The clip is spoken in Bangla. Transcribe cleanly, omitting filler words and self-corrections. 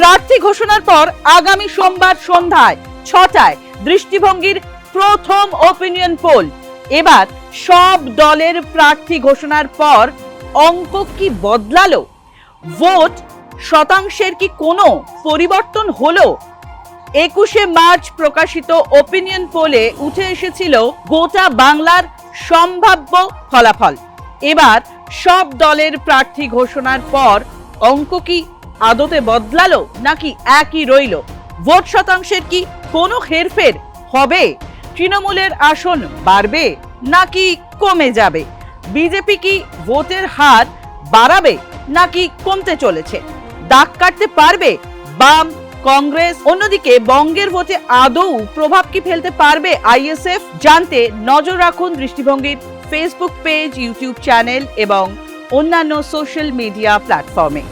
প্রার্থী ঘোষণার পর আগামী সোমবার সন্ধ্যায় 6টায় দৃষ্টিভঙ্গির প্রথম ওপিনিয়ন পোল। এবার সব দলের প্রার্থী ঘোষণার পর অঙ্ক কি বদলালো? ভোট শতাংশের কি কোনো পরিবর্তন হলো? 21শে মার্চ প্রকাশিত ওপিনিয়ন পোলে উঠে এসেছিল গোটা বাংলার সম্ভাব্য ফলাফল। এবার সব দলের প্রার্থী ঘোষণার পর অঙ্ক কি আদতে বদলালো নাকি একই রইল? ভোট শতাংশের কি কোনো হেরফের হবে? তৃণমূলের আসন বাড়বে নাকি কমে যাবে? বিজেপি কি ভোটের হার বাড়াবে নাকি কমতে চলেছে? দাগ কাটতে পারবে বাম, কংগ্রেস? অন্যদিকে বঙ্গের ভোটে আদৌ প্রভাব কি ফেলতে পারবে আইএসএফ? জানতে নজর রাখুন দৃষ্টিভঙ্গির ফেসবুক পেজ, ইউটিউব চ্যানেল এবং অন্যান্য সোশ্যাল মিডিয়া প্ল্যাটফর্মে।